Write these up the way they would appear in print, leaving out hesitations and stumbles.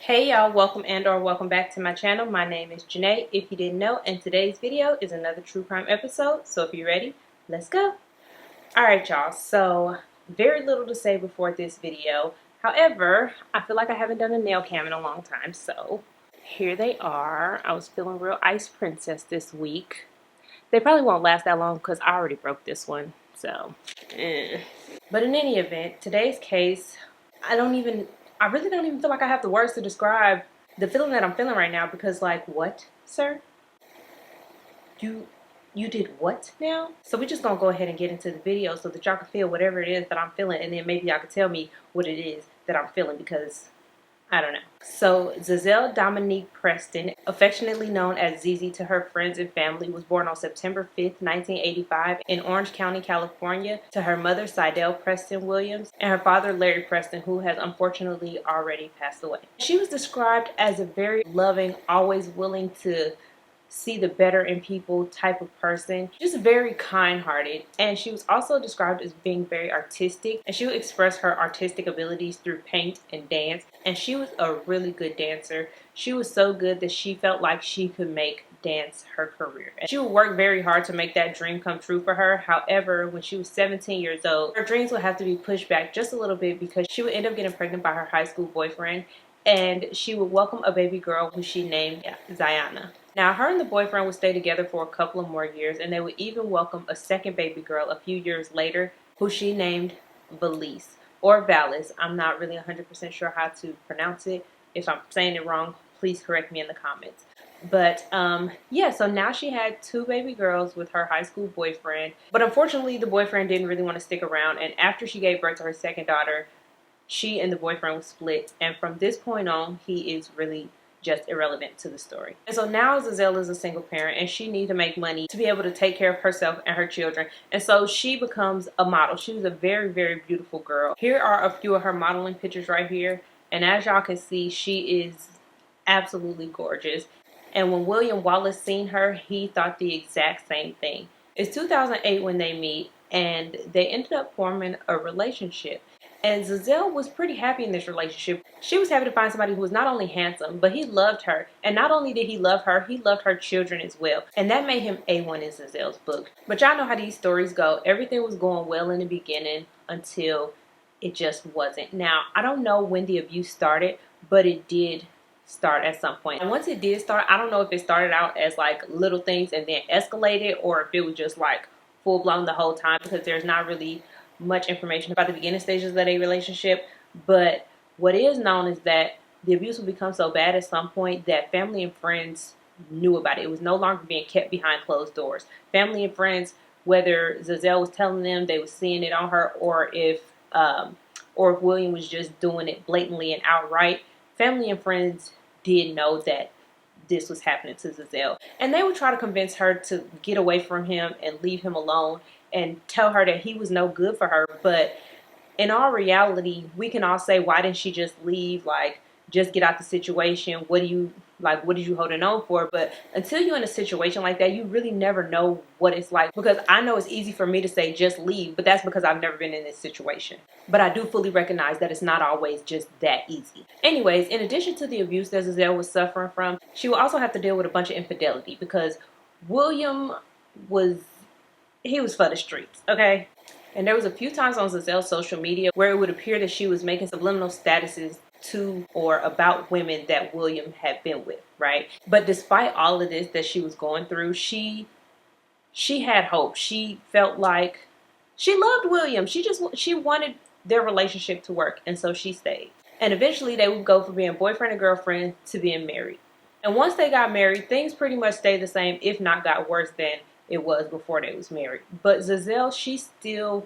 Hey y'all, welcome and/or welcome back to my channel. My name is Janae, if you didn't know, and today's video is another true crime episode. So if you're ready, let's go. Alright y'all, so very little to say before this video. However, I feel like I haven't done a nail cam in a long time, so here they are. I was feeling real ice princess this week. They probably won't last that long because I already broke this one, so But in any event, today's case, I really don't even feel like I have the words to describe the feeling that I'm feeling right now because, like, what, sir? You did what now? So we're just gonna go ahead and get into the video so that y'all can feel whatever it is that I'm feeling, and then maybe y'all can tell me what it is that I'm feeling because I don't know. So Za'zell Dominique Preston, affectionately known as Zizi to her friends and family, was born on September 5th, 1985 in Orange County, California, to her mother Za'zell Preston Williams and her father Larry Preston, who has unfortunately already passed away. She was described as a very loving, always willing to see the better in people type of person, just very kind-hearted. And she was also described as being very artistic, and she would express her artistic abilities through paint and dance, and she was a really good dancer. She was so good that she felt like she could make dance her career, and she would work very hard to make that dream come true for her. However, when she was 17 years old, her dreams would have to be pushed back just a little bit because she would end up getting pregnant by her high school boyfriend, and she would welcome a baby girl who she named Ziana. Now, her and the boyfriend would stay together for a couple of more years, and they would even welcome a second baby girl a few years later, who she named Valise, or Valis. I'm not really 100% sure how to pronounce it. If I'm saying it wrong, please correct me in the comments. But yeah, so now she had two baby girls with her high school boyfriend. But unfortunately, the boyfriend didn't really want to stick around, and after she gave birth to her second daughter, she and the boyfriend was split, and from this point on, he is really just irrelevant to the story. And so now Za'zell is a single parent, and she needs to make money to be able to take care of herself and her children. And so she becomes a model. She was a very, very beautiful girl. Here are a few of her modeling pictures right here. And as y'all can see, she is absolutely gorgeous. And when William Wallace seen her, he thought the exact same thing. It's 2008 when they meet, and they ended up forming a relationship. And Za'zell was pretty happy in this relationship. She was happy to find somebody who was not only handsome, but he loved her. And not only did he love her children as well. And that made him A1 in Za'zell's book. But y'all know how these stories go. Everything was going well in the beginning until it just wasn't. Now, I don't know when the abuse started, but it did start at some point. And once it did start, I don't know if it started out as like little things and then escalated, or if it was just like full blown the whole time, because there's not really much information about the beginning stages of a relationship. But what is known is that the abuse would become so bad at some point that family and friends knew about it. It was no longer being kept behind closed doors. Family and friends, whether Za'zell was telling them, they were seeing it on her, or if William was just doing it blatantly and outright, family and friends did know that this was happening to Za'zell. And they would try to convince her to get away from him and leave him alone and tell her that he was no good for her. But in all reality, we can all say, why didn't she just leave? Like, just get out the situation. What did you holding on for? But until you're in a situation like that, you really never know what it's like. Because I know it's easy for me to say just leave, but that's because I've never been in this situation. But I do fully recognize that it's not always just that easy. Anyways, in addition to the abuse that Za'zell was suffering from, she will also have to deal with a bunch of infidelity, because William was for the streets, okay? And there was a few times on Za'zell's social media where it would appear that she was making subliminal statuses to or about women that William had been with, right? But despite all of this that she was going through, she had hope. She felt like she loved William. She wanted their relationship to work, and so she stayed. And eventually they would go from being boyfriend and girlfriend to being married. And once they got married, things pretty much stayed the same, if not got worse than it was before they was married. But Za'zell, she still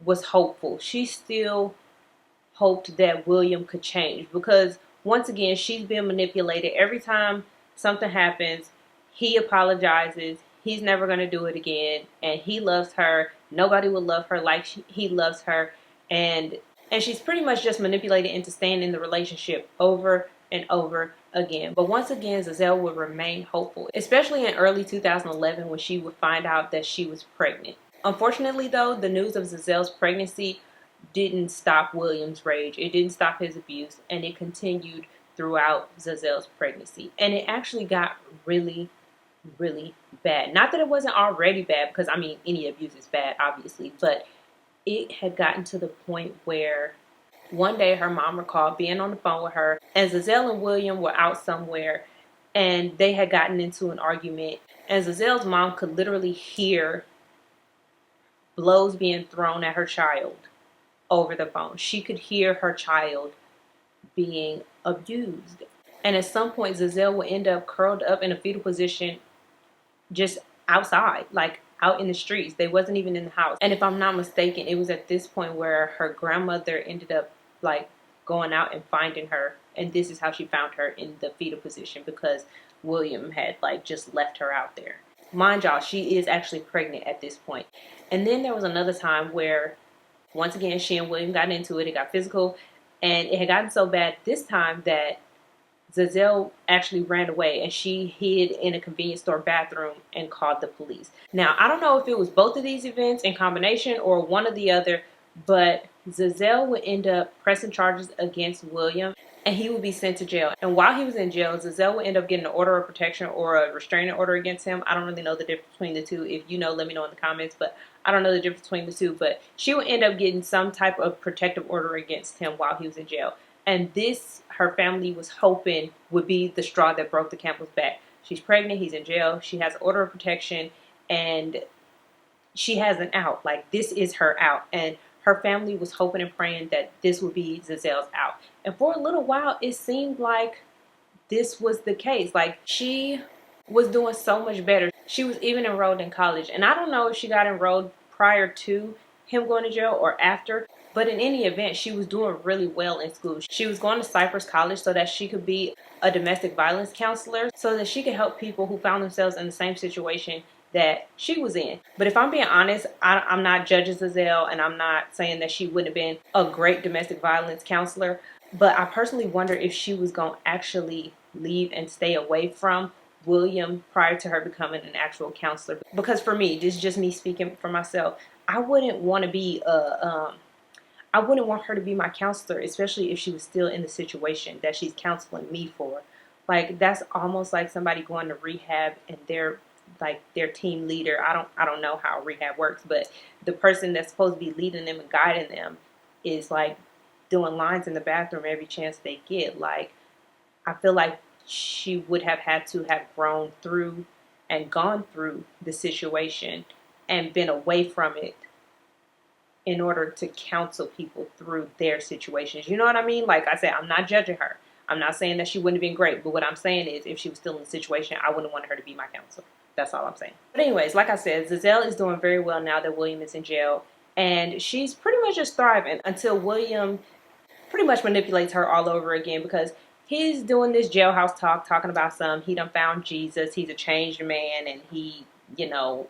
was hopeful. She still hoped that William could change, because once again, she's been manipulated. Every time something happens, he apologizes. He's never going to do it again, and he loves her. Nobody will love her like he loves her, and she's pretty much just manipulated into staying in the relationship over and over again. But once again, Za'zell would remain hopeful, especially in early 2011 when she would find out that she was pregnant. Unfortunately, though, the news of Za'zell's pregnancy didn't stop William's rage. It didn't stop his abuse, and it continued throughout Za'zell's pregnancy. And it actually got really, really bad. Not that it wasn't already bad, because I mean, any abuse is bad, obviously, but it had gotten to the point where one day her mom recalled being on the phone with her, and Za'zell and William were out somewhere, and they had gotten into an argument, and Za'zell's mom could literally hear blows being thrown at her child over the phone. She could hear her child being abused. And at some point, Za'zell would end up curled up in a fetal position just outside, like out in the streets. They wasn't even in the house. And if I'm not mistaken, it was at this point where her grandmother ended up like going out and finding her. And this is how she found her, in the fetal position, because William had like just left her out there. Mind y'all, she is actually pregnant at this point. And then there was another time where, once again, she and William got into it. It got physical. And it had gotten so bad this time that Za'zell actually ran away, and she hid in a convenience store bathroom and called the police. Now, I don't know if it was both of these events in combination or one or the other, but Za'zell would end up pressing charges against William, and he would be sent to jail. And while he was in jail, Za'zell would end up getting an order of protection or a restraining order against him. I don't really know the difference between the two. If you know, let me know in the comments, but I don't know the difference between the two. But she would end up getting some type of protective order against him while he was in jail. And this, her family was hoping, would be the straw that broke the camel's back. She's pregnant, he's in jail, she has an order of protection, and she has an out. Like, this is her out. And her family was hoping and praying that this would be Za'zell's out. And for a little while, it seemed like this was the case. Like, she was doing so much better. She was even enrolled in college. And I don't know if she got enrolled prior to him going to jail or after. But in any event, she was doing really well in school. She was going to Cypress College so that she could be a domestic violence counselor, so that she could help people who found themselves in the same situation that she was in. But if I'm being honest, I'm not judging Za'zell, and I'm not saying that she wouldn't have been a great domestic violence counselor. But I personally wonder if she was going to actually leave and stay away from William prior to her becoming an actual counselor. Because for me, this is just me speaking for myself, I wouldn't want to be I wouldn't want her to be my counselor, especially if she was still in the situation that she's counseling me for. Like, that's almost like somebody going to rehab and they're like their team leader. I don't know how rehab works, but the person that's supposed to be leading them and guiding them is like doing lines in the bathroom every chance they get. Like, I feel like she would have had to have grown through and gone through the situation and been away from it in order to counsel people through their situations. You know what I mean? Like I said, I'm not judging her. I'm not saying that she wouldn't have been great, but what I'm saying is, if she was still in the situation, I wouldn't want her to be my counselor. That's all I'm saying. But anyways, like I said, Za'zell is doing very well now that William is in jail, and she's pretty much just thriving until William pretty much manipulates her all over again, because he's doing this jailhouse talk, talking about he done found Jesus, he's a changed man, and he, you know,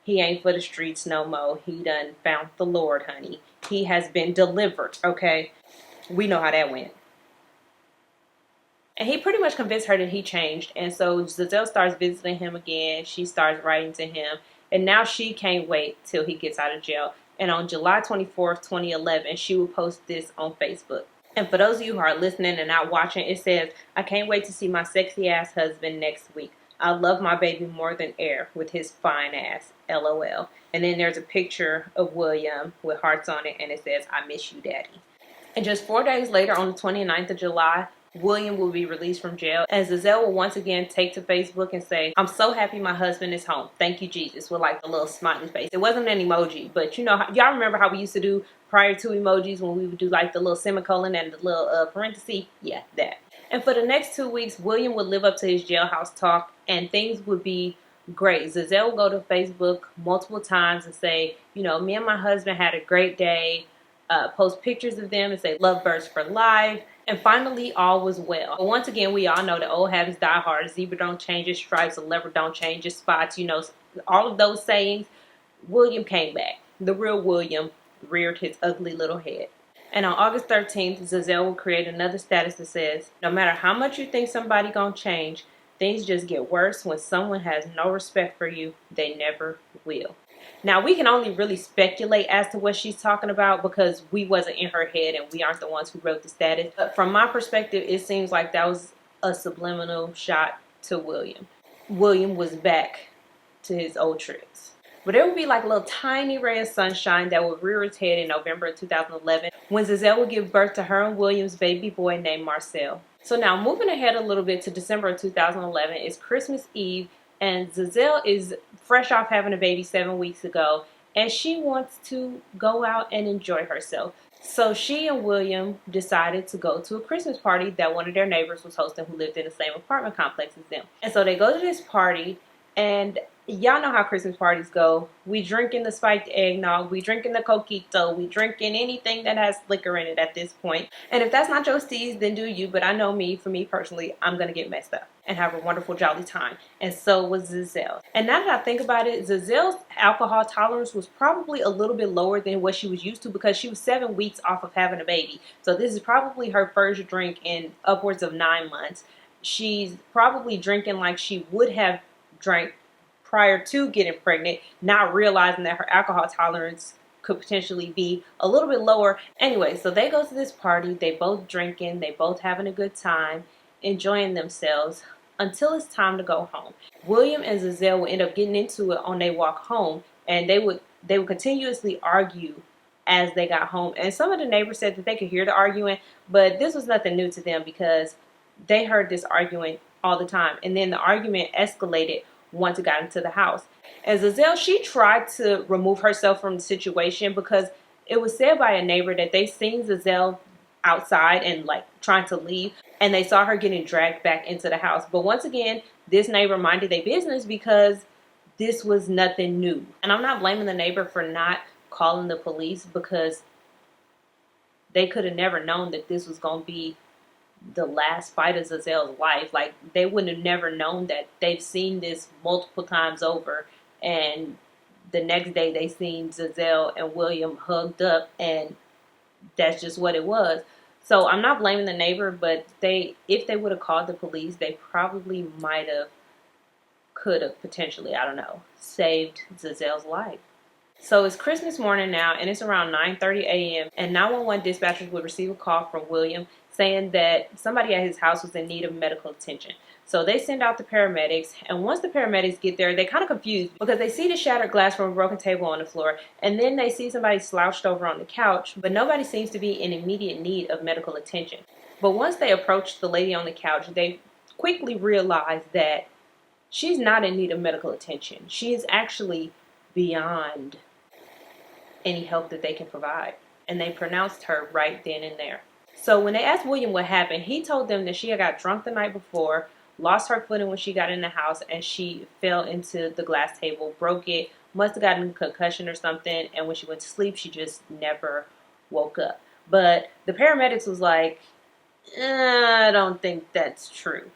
he ain't for the streets no more. He done found the Lord, honey. He has been delivered, okay? We know how that went. And he pretty much convinced her that he changed. And so Za'zell starts visiting him again. She starts writing to him. And now she can't wait till he gets out of jail. And on July 24th, 2011, she will post this on Facebook. And for those of you who are listening and not watching, it says, "I can't wait to see my sexy ass husband next week. I love my baby more than air with his fine ass, LOL." And then there's a picture of William with hearts on it, and it says, "I miss you, daddy." And just 4 days later, on the 29th of July, William will be released from jail. And Za'zell will once again take to Facebook and say, "I'm so happy my husband is home. Thank you, Jesus," with like a little smiley face. It wasn't an emoji, but you know, y'all remember how we used to do prior to emojis when we would do like the little semicolon and the little parenthesis? Yeah, that. And for the next 2 weeks, William would live up to his jailhouse talk, and things would be great. Za'zell would go to Facebook multiple times and say, you know, "Me and my husband had a great day," post pictures of them and say, "Lovebirds for life." And finally, all was well. But once again, we all know that old habits die hard. A zebra don't change its stripes, a leopard don't change its spots. You know, all of those sayings. William came back. The real William reared his ugly little head. And on August 13th, Za'zell will create another status that says, "No matter how much you think somebody gonna change, things just get worse when someone has no respect for you. They never will." Now, we can only really speculate as to what she's talking about because we wasn't in her head and we aren't the ones who wrote the status. But from my perspective, it seems like that was a subliminal shot to William. William was back to his old tricks. But there would be like a little tiny ray of sunshine that would rear its head in November of 2011 when Za'zell would give birth to her and William's baby boy named Marcel. So now moving ahead a little bit to December of 2011, it's Christmas Eve, and Za'zell is fresh off having a baby 7 weeks ago, and she wants to go out and enjoy herself. So she and William decided to go to a Christmas party that one of their neighbors was hosting who lived in the same apartment complex as them. And so they go to this party, and y'all know how Christmas parties go. We drinking the spiked eggnog, we drinking the coquito, we drinking anything that has liquor in it at this point. And if that's not your steez, then do you. But I know me, for me personally, I'm gonna get messed up and have a wonderful jolly time. And so was Za'zell. And now that I think about it, Za'zell's alcohol tolerance was probably a little bit lower than what she was used to because she was 7 weeks off of having a baby. So this is probably her first drink in upwards of 9 months. She's probably drinking like she would have drank prior to getting pregnant, not realizing that her alcohol tolerance could potentially be a little bit lower. Anyway, so they go to this party, they both drinking, they both having a good time, enjoying themselves until it's time to go home. William and Za'zell would end up getting into it on their walk home, and they would continuously argue as they got home. And some of the neighbors said that they could hear the arguing, but this was nothing new to them because they heard this arguing all the time. And then the argument escalated once it got into the house. And Za'zell, she tried to remove herself from the situation because it was said by a neighbor that they seen Za'zell outside and like trying to leave, and they saw her getting dragged back into the house. But once again, this neighbor minded their business because this was nothing new. And I'm not blaming the neighbor for not calling the police because they could have never known that this was going to be the last fight of Za'zell's life. Like, they wouldn't have never known that they've seen this multiple times over, and the next day they seen Za'zell and William hugged up, and that's just what it was. So I'm not blaming the neighbor, but if they would have called the police, they probably could have potentially, I don't know, saved Za'zell's life. So it's Christmas morning now, and it's around 9:30 a.m. and 911 dispatchers would receive a call from William saying that somebody at his house was in need of medical attention. So they send out the paramedics, and once the paramedics get there, they're kind of confused because they see the shattered glass from a broken table on the floor, and then they see somebody slouched over on the couch, but nobody seems to be in immediate need of medical attention. But once they approach the lady on the couch, they quickly realize that she's not in need of medical attention. She is actually beyond any help that they can provide. And they pronounced her right then and there. So when they asked William what happened, he told them that she had got drunk the night before, lost her footing when she got in the house, and she fell into the glass table, broke it, must have gotten a concussion or something, and when she went to sleep, she just never woke up. But the paramedics was like, I don't think that's true.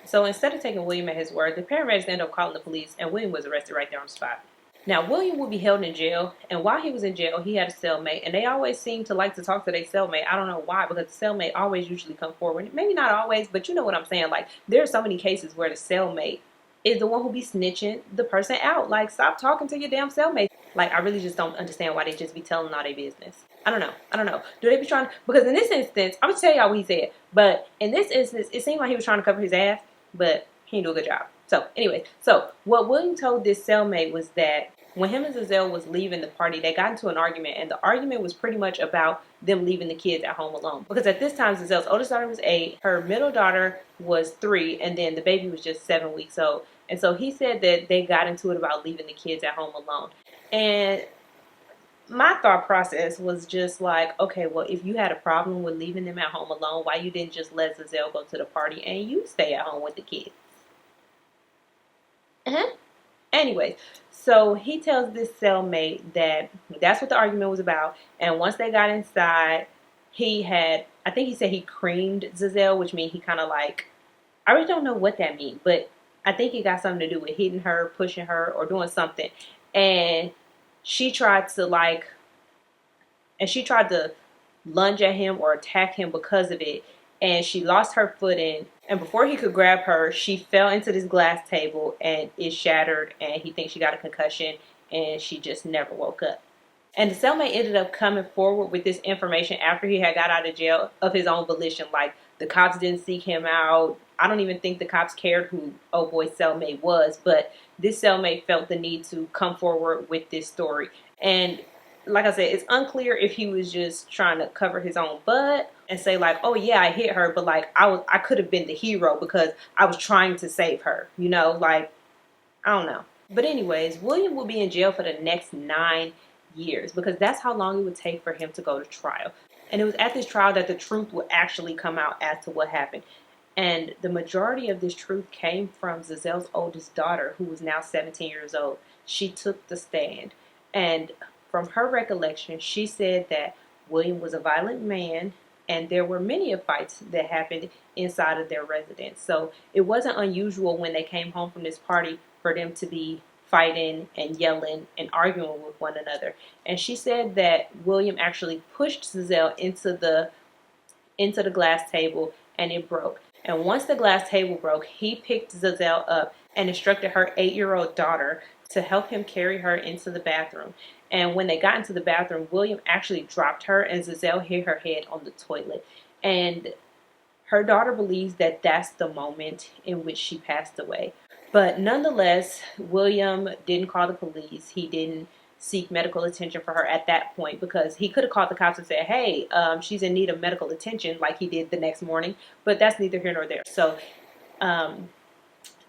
So instead of taking William at his word, the paramedics ended up calling the police, and William was arrested right there on the spot. Now, William would be held in jail, and while he was in jail, he had a cellmate, and they always seem to like to talk to their cellmate. I don't know why, because the cellmate always usually come forward. Maybe not always, but you know what I'm saying. Like, there are so many cases where the cellmate is the one who be snitching the person out. Like, stop talking to your damn cellmate. Like, I really just don't understand why they just be telling all their business. I don't know. Do they be trying? Because in this instance, I'm going to tell y'all what he said, but in this instance, it seemed like he was trying to cover his ass, but he didn't do a good job. So, anyway, what William told this cellmate was that when him and Za'zell was leaving the party, they got into an argument, and the argument was pretty much about them leaving the kids at home alone. Because at this time, Za'zell's oldest daughter was 8, her middle daughter was 3, and then the baby was just 7 weeks old. And so he said that they got into it about leaving the kids at home alone. And my thought process was just like, okay, well, if you had a problem with leaving them at home alone, why you didn't just let Za'zell go to the party and you stay at home with the kids? Anyway, so he tells this cellmate that that's what the argument was about. And once they got inside, I think he said he creamed Za'zell, which means he kind of like, I really don't know what that means, but I think it got something to do with hitting her, pushing her, or doing something. And she tried to lunge at him or attack him because of it. And she lost her footing, and before he could grab her, she fell into this glass table, and it shattered, and he thinks she got a concussion, and she just never woke up. And the cellmate ended up coming forward with this information after he had got out of jail of his own volition. Like, the cops didn't seek him out. I don't even think the cops cared who oh boy's cellmate was, but this cellmate felt the need to come forward with this story. And like I said, it's unclear if he was just trying to cover his own butt and say like, oh yeah, I hit her, but like I could have been the hero because I was trying to save her, you know, like, I don't know. But anyways, William will be in jail for the next 9 years because that's how long it would take for him to go to trial. And it was at this trial that the truth would actually come out as to what happened. And the majority of this truth came from Za'zell's oldest daughter, who was now 17 years old. She took the stand. And from her recollection, she said that William was a violent man and there were many of fights that happened inside of their residence. So it wasn't unusual when they came home from this party for them to be fighting and yelling and arguing with one another. And she said that William actually pushed Za'zell into the glass table and it broke. And once the glass table broke, he picked Za'zell up and instructed her 8-year-old daughter to help him carry her into the bathroom. And when they got into the bathroom, William actually dropped her and Za'zell hit her head on the toilet. And her daughter believes that that's the moment in which she passed away. But nonetheless, William didn't call the police. He didn't seek medical attention for her at that point because he could have called the cops and said, hey, she's in need of medical attention like he did the next morning. But that's neither here nor there. So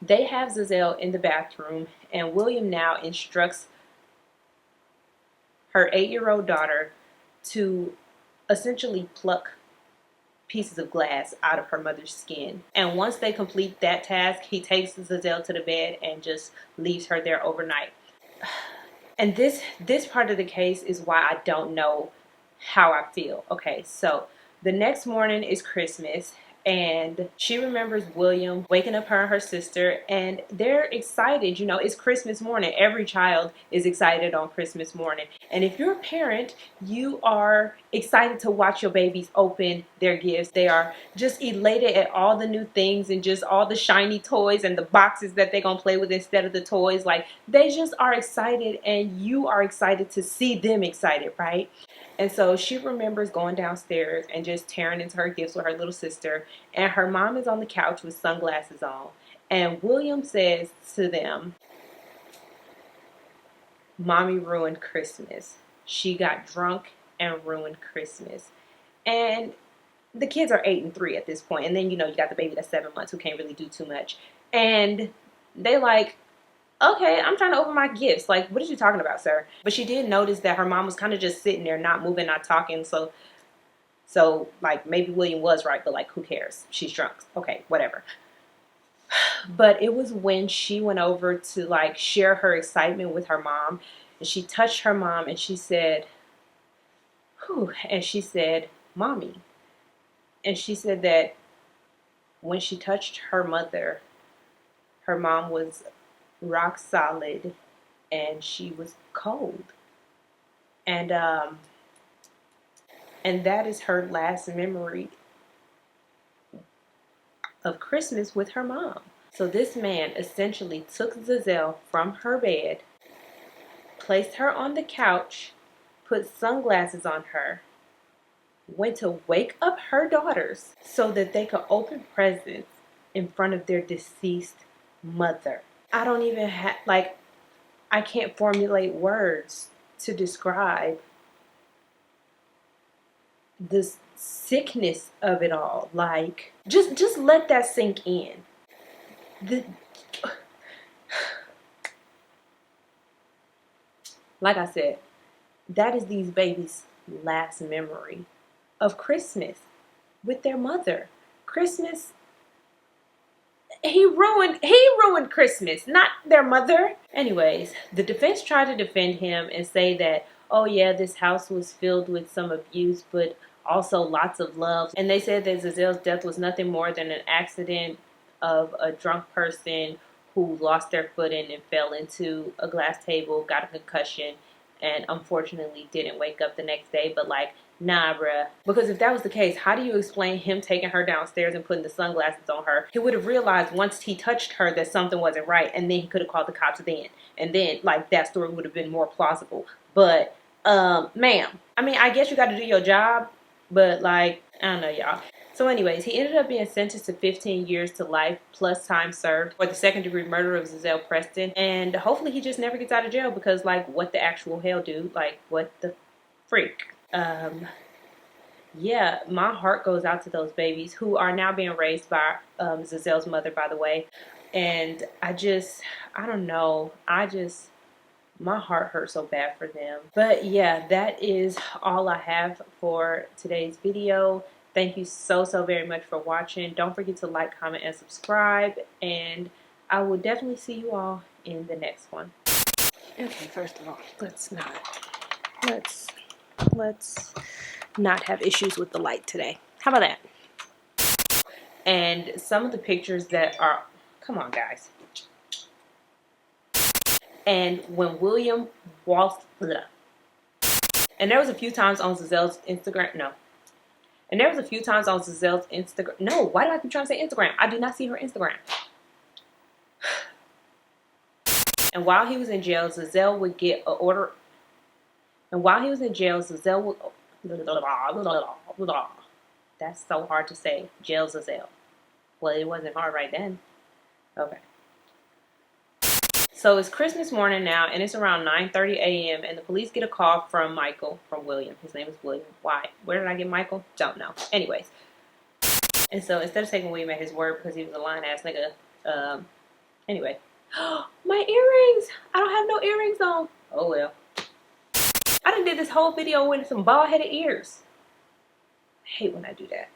they have Za'zell in the bathroom, and William now instructs her 8-year-old daughter to essentially pluck pieces of glass out of her mother's skin. And once they complete that task, he takes Za'zell to the bed and just leaves her there overnight. And this part of the case is why I don't know how I feel. Okay, so the next morning is Christmas, and she remembers William waking up her and her sister, and they're excited. You know, it's Christmas morning. Every child is excited on Christmas morning. And if you're a parent, you are excited to watch your babies open their gifts. They are just elated at all the new things and just all the shiny toys and the boxes that they're going to play with instead of the toys. Like, they just are excited, and you are excited to see them excited, right? And so she remembers going downstairs and just tearing into her gifts with her little sister. And her mom is on the couch with sunglasses on. And William says to them, Mommy ruined Christmas. She got drunk and ruined Christmas. And the kids are 8 and 3 at this point. And then, you know, you got the baby that's 7 months who can't really do too much. And they like, okay, I'm trying to open my gifts. Like, what are you talking about, sir? But she did notice that her mom was kind of just sitting there, not moving, not talking. So like, maybe William was right, but like, who cares? She's drunk. Okay, whatever. But it was when she went over to like share her excitement with her mom, and she touched her mom and she said, whew, and she said, Mommy. And she said that when she touched her mother, her mom was rock solid and she was cold. And that is her last memory of Christmas with her mom. So this man essentially took Za'zell from her bed, placed her on the couch, put sunglasses on her, went to wake up her daughters so that they could open presents in front of their deceased mother. I don't even have, like, I can't formulate words to describe the sickness of it all. Like, just let that sink in. Like I said, that is these babies' last memory of Christmas with their mother. Christmas, he ruined Christmas, not their mother. Anyways, the defense tried to defend him and say that, oh yeah, this house was filled with some abuse, but also lots of love. And they said that Za'zell's death was nothing more than an accident of a drunk person who lost their footing and fell into a glass table, got a concussion, and unfortunately didn't wake up the next day. But like, nah, bruh. Because if that was the case, how do you explain him taking her downstairs and putting the sunglasses on her? He would have realized once he touched her that something wasn't right, and then he could have called the cops then. And then, like, that story would have been more plausible. But, ma'am, I mean, I guess you got to do your job, but, like, I don't know, y'all. So anyways, he ended up being sentenced to 15 years to life plus time served for the second-degree murder of Za'zell Preston. And hopefully he just never gets out of jail because, like, what the actual hell, dude? Like, what the freak? Yeah, my heart goes out to those babies who are now being raised by Za'zell's mother, by the way. And I don't know. My heart hurts so bad for them. But yeah, that is all I have for today's video. Thank you so very much for watching. Don't forget to like, comment, and subscribe. And I will definitely see you all in the next one. Okay, first of all, let's not have issues with the light today. How about that? And some of the pictures that are, come on guys. And when William Wallace, and there was a few times on Za'zell's Instagram, and there was a few times on Za'zell's Instagram, why do I keep trying to say Instagram? I do not see her Instagram. And while he was in jail, Za'zell would get an order, and while he was in jail, Za'zell would, that's so hard to say, jail Za'zell. Well, it wasn't hard right then. Okay. So it's Christmas morning now, and it's around 9:30 a.m. and the police get a call from William. His name is William. Why? Where did I get Michael? Don't know. Anyways. And so instead of taking William at his word because he was a lying-ass nigga, anyway. My earrings! I don't have no earrings on. Oh, well. I done did this whole video with some bald-headed ears. I hate when I do that.